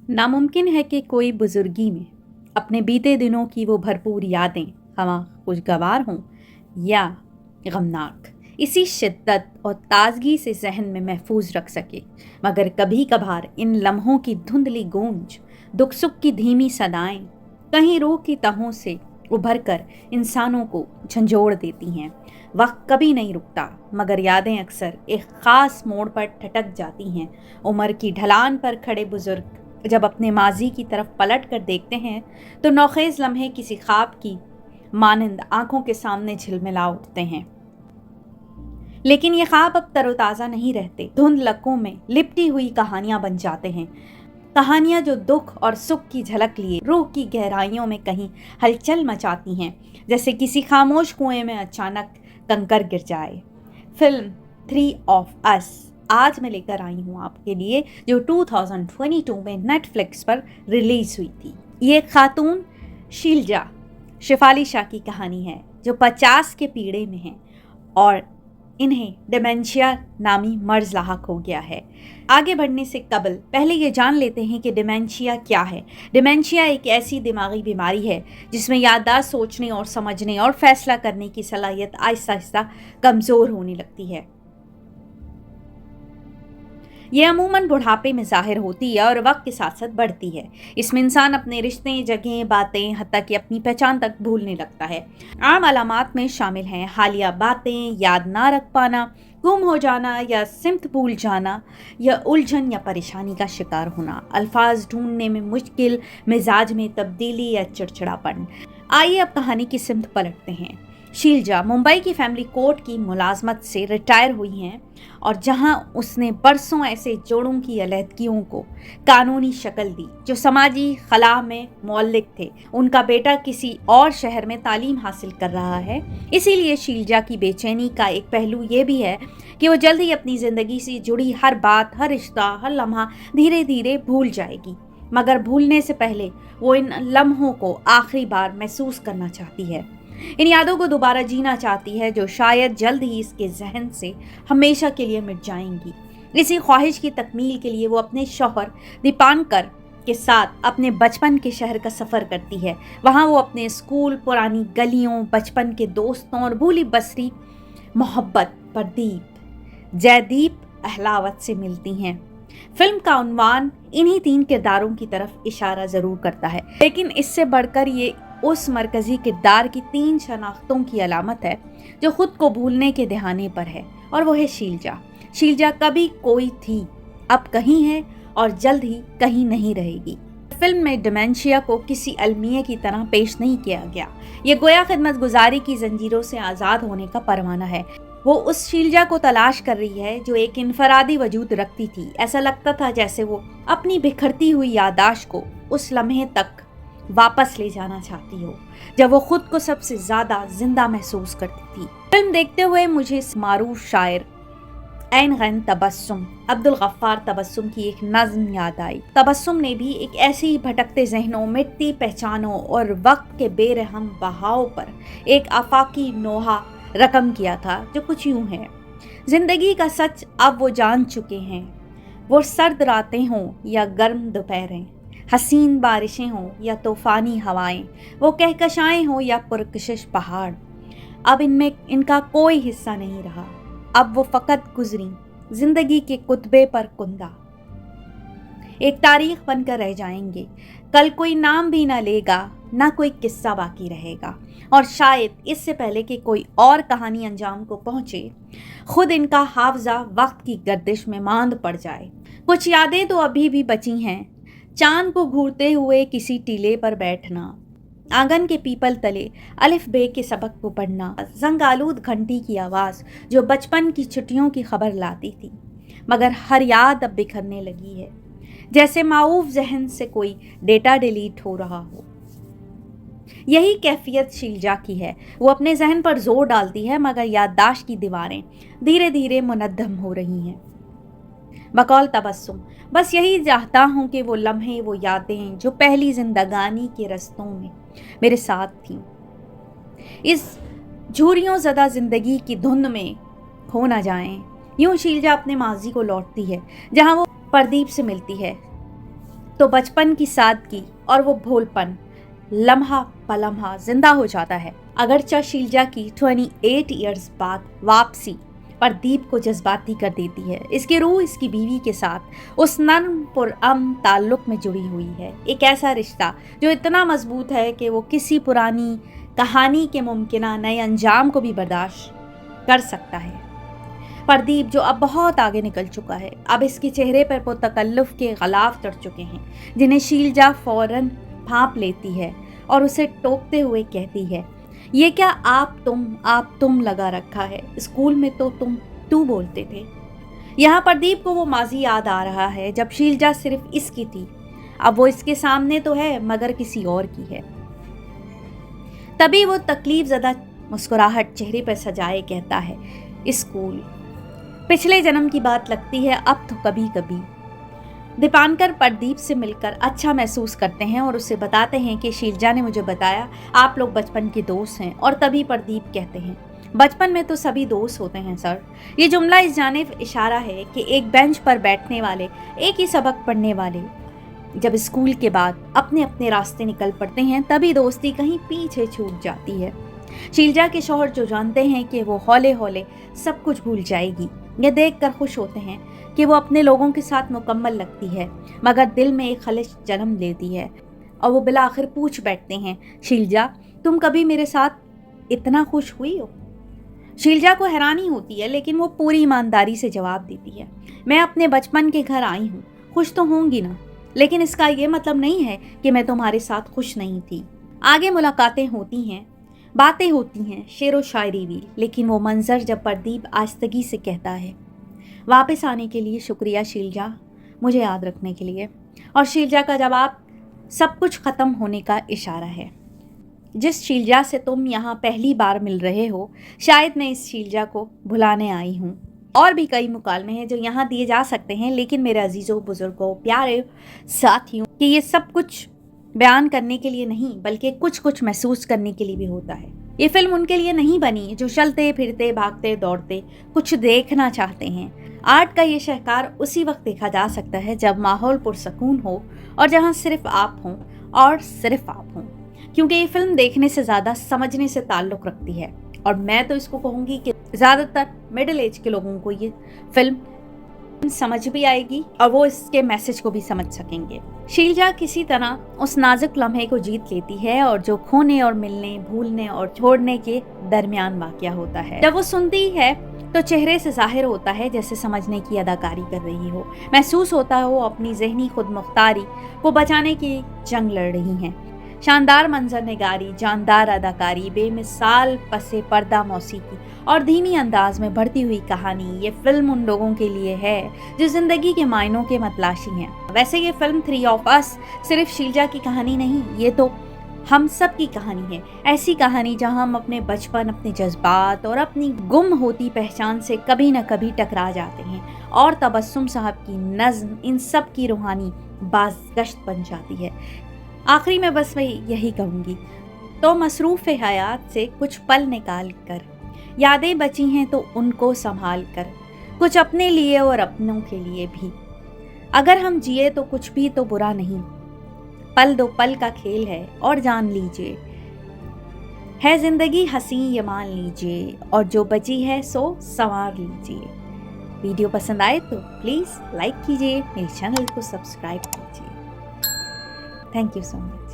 नामुमकिन है कि कोई बुजुर्गी में अपने बीते दिनों की वो भरपूर यादें हमा खुशगवार हों या गमनाक, इसी शिद्दत और ताजगी से जहन में महफूज रख सके। मगर कभी कभार इन लम्हों की धुंधली गूंज, दुख सुख की धीमी सदाएं कहीं रूह की तहों से उभर कर इंसानों को झंझोड़ देती हैं। वक्त कभी नहीं रुकता, मगर यादें अक्सर एक ख़ास मोड़ पर ठटक जाती हैं। उम्र की ढलान पर खड़े बुजुर्ग जब अपने माजी की तरफ पलट कर देखते हैं तो नौखेज़ लम्हे किसी ख्वाब की मानंद आंखों के सामने झिलमिला उठते हैं। लेकिन ये ख्वाब अब तरोताज़ा नहीं रहते, धुंध लकों में लिपटी हुई कहानियां बन जाते हैं। कहानियां जो दुख और सुख की झलक लिए रूह की गहराइयों में कहीं हलचल मचाती हैं, जैसे किसी खामोश कुएं में अचानक कंकर गिर जाए। फिल्म 3 ऑफ अस आज मैं लेकर आई हूँ आपके लिए, जो 2022 में नेटफ्लिक्स पर रिलीज हुई थी। ये खातून शीलजा शेफाली शाह की कहानी है, जो 50 के पीढ़े में हैं और इन्हें डिमेंशिया नामी मर्ज लाहक हो गया है। आगे बढ़ने से कबल पहले ये जान लेते हैं कि डिमेंशिया क्या है। डिमेंशिया एक ऐसी दिमागी बीमारी है जिसमें याददाश्त, सोचने और समझने और फैसला करने की सलाहियत आहिस्ता आहिस्ता कमज़ोर होने लगती है। ये अमूमन बुढ़ापे में ज़ाहिर होती है और वक्त के साथ साथ बढ़ती है। इसमें इंसान अपने रिश्ते, जगहें, बातें, हत्ता कि अपनी पहचान तक भूलने लगता है। आम अलामात में शामिल हैं हालिया बातें, याद ना रख पाना, गुम हो जाना या सिमत भूल जाना, या उलझन या परेशानी का शिकार होना, अल्फाज ढूंढने में मुश्किल, मिजाज में तब्दीली या चिड़चिड़ापन। आइए अब कहानी की सिमत पलटते हैं। शीलजा मुंबई की फैमिली कोर्ट की मुलाजमत से रिटायर हुई हैं और जहां उसने बरसों ऐसे जोड़ों की अलहदगियों को कानूनी शक्ल दी जो समाजी खला में मौलिक थे। उनका बेटा किसी और शहर में तालीम हासिल कर रहा है, इसीलिए शीलजा की बेचैनी का एक पहलू ये भी है कि वो जल्द ही अपनी ज़िंदगी से जुड़ी हर बात, हर रिश्ता, हर लम्हा धीरे धीरे भूल जाएगी। मगर भूलने से पहले वो इन लम्हों को आखिरी बार महसूस करना चाहती है। इन यादों को दोबारा जीना चाहती है जो शायद जल्द ही इसके जहन से हमेशा के लिए मिट जाएंगी। इसी ख्वाहिश की तकमील के लिए वो अपने शौहर दीपांकर के साथ अपने बचपन के शहर का सफ़र करती है। वहाँ वो अपने स्कूल, पुरानी गलियों, बचपन के दोस्तों और भूली बसरी मोहब्बत प्रदीप, जयदीप अहलावत से मिलती हैं। फिल्म का उन्वान इन्हीं 3 किरदारों की तरफ इशारा ज़रूर करता है, लेकिन इससे बढ़कर ये उस मरकजी किरदार की 3 शनाख्तों की अलामत है जो खुद को भूलने के दहाने पर है, और वो है शीलजा। शीलजा कभी कोई थी, अब कहीं है और जल्द ही कहीं नहीं रहेगी। फिल्म में डिमेंशिया को किसी अलमिया की तरह पेश नहीं किया गया। ये गोया खिदमत गुजारी की जंजीरों से आज़ाद होने का परवाना है। वो उस शीलजा को तलाश कर रही है जो एक इनफरादी वजूद रखती थी। ऐसा लगता था जैसे वो अपनी बिखरती हुई यादाश्त को उस लम्हे तक वापस ले जाना चाहती हो जब वो खुद को सबसे ज्यादा जिंदा महसूस करती थी। फिल्म देखते हुए मुझे मारूफ शायर ऐन गन तबस्सुम अब्दुल गफ्फार तबस्सुम की एक नज़्म याद आई। तबस्सुम ने भी एक ऐसे ही भटकते जहनों, मिटती पहचानों और वक्त के बेरहम बहाव पर एक आफाकी नोहा रकम किया था जो कुछ यूं है। जिंदगी का सच अब वो जान चुके हैं, वो सर्द रातें हों या गर्म दोपहरें, हसीन बारिशें हों या तूफ़ानी हवाएं, वो कहकशाएं हों या पुरकशिश पहाड़, अब इनमें इनका कोई हिस्सा नहीं रहा। अब वो फ़कत गुजरी ज़िंदगी के कुतबे पर कुंदा, एक तारीख बनकर रह जाएंगे। कल कोई नाम भी ना लेगा, ना कोई किस्सा बाकी रहेगा, और शायद इससे पहले कि कोई और कहानी अंजाम को पहुँचे, खुद इनका हावजा वक्त की गर्दिश में मांद पड़ जाए। कुछ यादें तो अभी भी बची हैं। चांद को घूरते हुए किसी टीले पर बैठना, आंगन के पीपल तले अलिफ बे के सबक को पढ़ना, जंगालूद घंटी की आवाज़ जो बचपन की छुट्टियों की खबर लाती थी। मगर हर याद अब बिखरने लगी है, जैसे माऊफ जहन से कोई डेटा डिलीट हो रहा हो। यही कैफियत शीलजा की है। वो अपने जहन पर जोर डालती है, मगर याददाश्त की दीवारें धीरे धीरे मुनद्दम हो रही हैं। बकौल तबस्सुम बस यही चाहता हूँ कि वो लम्हे, वो यादें जो पहली जिंदगानी के रस्तों में मेरे साथ थीं, इस झूरियों ज़दा जिंदगी की धुंध में खो ना जाएं। यूं शीलजा अपने माजी को लौटती है, जहाँ वो प्रदीप से मिलती है। तो बचपन की सादगी और वो भोलपन लम्हा पलम्हा जिंदा हो जाता है। अगरचा शीलजा की 28 इयर्स बाद वापसी प्रदीप को जज्बाती कर देती है। इसकी रूह इसकी बीवी के साथ उस नर्म पुरअमन ताल्लुक में जुड़ी हुई है। एक ऐसा रिश्ता जो इतना मजबूत है कि वो किसी पुरानी कहानी के मुमकिना नए अंजाम को भी बर्दाश्त कर सकता है। प्रदीप जो अब बहुत आगे निकल चुका है, अब इसके चेहरे पर वो तकल्लुफ के गलाफ चढ़ चुके हैं, जिन्हें शीलजा फौरन भांप लेती है और उसे टोकते हुए कहती है, ये क्या आप तुम लगा रखा है, स्कूल में तो तुम तू बोलते थे। यहाँ प्रदीप को वो माजी याद आ रहा है जब शीलजा सिर्फ इसकी थी। अब वो इसके सामने तो है मगर किसी और की है। तभी वो तकलीफ ज़दा मुस्कुराहट चेहरे पर सजाए कहता है, स्कूल पिछले जन्म की बात लगती है अब तो कभी कभी। दीपांकर प्रदीप से मिलकर अच्छा महसूस करते हैं और उसे बताते हैं कि शीलजा ने मुझे बताया आप लोग बचपन के दोस्त हैं। और तभी प्रदीप कहते हैं, बचपन में तो सभी दोस्त होते हैं सर। ये जुमला इस जानिब इशारा है कि एक बेंच पर बैठने वाले, एक ही सबक पढ़ने वाले जब स्कूल के बाद अपने अपने रास्ते निकल पड़ते हैं तभी दोस्ती कहीं पीछे छूट जाती है। शीलजा के शौहर जो जानते हैं कि वो हौले हौले सब कुछ भूल जाएगी, ये देख कर खुश होते हैं कि वो अपने लोगों के साथ मुकम्मल लगती है, मगर दिल में एक खलिश जन्म लेती है और वो बिला आखिर पूछ बैठते हैं, शीलजा तुम कभी मेरे साथ इतना खुश हुई हो? शीलजा को हैरानी होती है लेकिन वो पूरी ईमानदारी से जवाब देती है, मैं अपने बचपन के घर आई हूँ, खुश तो होंगी ना, लेकिन इसका ये मतलब नहीं है कि मैं तुम्हारे साथ खुश नहीं थी। आगे मुलाकातें होती हैं, बातें होती हैं, शेर व शायरी भी, लेकिन वो मंजर जब प्रदीप आस्तगी से कहता है, वापस आने के लिए शुक्रिया शीलजा, मुझे याद रखने के लिए। और शीलजा का जवाब सब कुछ ख़त्म होने का इशारा है। जिस शीलजा से तुम यहाँ पहली बार मिल रहे हो, शायद मैं इस शीलजा को भुलाने आई हूँ। और भी कई मुकालमे हैं जो यहाँ दिए जा सकते हैं, लेकिन मेरे अजीज़ों, बुजुर्गों, प्यारे साथियों, कि ये सब कुछ बयान करने के लिए नहीं बल्कि कुछ कुछ महसूस करने के लिए भी होता है। ये फिल्म उनके लिए नहीं बनी जो चलते फिरते भागते दौड़ते कुछ देखना चाहते हैं। आर्ट का ये शाहकार उसी वक्त देखा जा सकता है जब माहौल पुरसकून हो और जहाँ सिर्फ आप हों और सिर्फ आप हों, क्योंकि ये फिल्म देखने से ज़्यादा समझने से ताल्लुक़ रखती है। और मैं तो इसको कहूँगी कि ज़्यादातर मिडिल एज के लोगों को ये फिल्म समझ भी आएगी और वो इसके मैसेज को भी समझ सकेंगे। शीलजा किसी तरह उस नाजुक लम्हे को जीत लेती है और जो खोने और मिलने, भूलने और छोड़ने के दरमियान वाक़या होता है। जब वो सुनती है तो चेहरे से जाहिर होता है जैसे समझने की अदाकारी कर रही हो, महसूस होता है वो अपनी ज़हनी खुद मुख्तारी को बचाने की जंग लड़ रही हैं। शानदार मंजर निगारी, जानदार अदाकारी, बेमिसाल पसे पर्दा मौसीकी और धीमी अंदाज में बढ़ती हुई कहानी, ये फिल्म उन लोगों के लिए है जो जिंदगी के मायनों के मतलाशी हैं। वैसे ये फिल्म 3 ऑफ अस सिर्फ शीलजा की कहानी नहीं, ये तो हम सब की कहानी है। ऐसी कहानी जहां हम अपने बचपन, अपने जज्बात और अपनी गुम होती पहचान से कभी न कभी टकरा जाते हैं और तबस्सुम साहब की नज़्म इन सब की रूहानी बाज़गश्त बन जाती है। आखिरी में बस मैं यही कहूँगी, तो मसरूफ़ हयात से कुछ पल निकाल कर, यादें बची हैं तो उनको संभाल कर, कुछ अपने लिए और अपनों के लिए भी। अगर हम जिए तो कुछ भी तो बुरा नहीं, पल दो पल का खेल है और जान लीजिए, है ज़िंदगी हंसी ये मान लीजिए, और जो बची है सो संवार लीजिए। वीडियो पसंद आए तो प्लीज़ लाइक कीजिए, मेरे चैनल को सब्सक्राइब कीजिए। Thank you so much.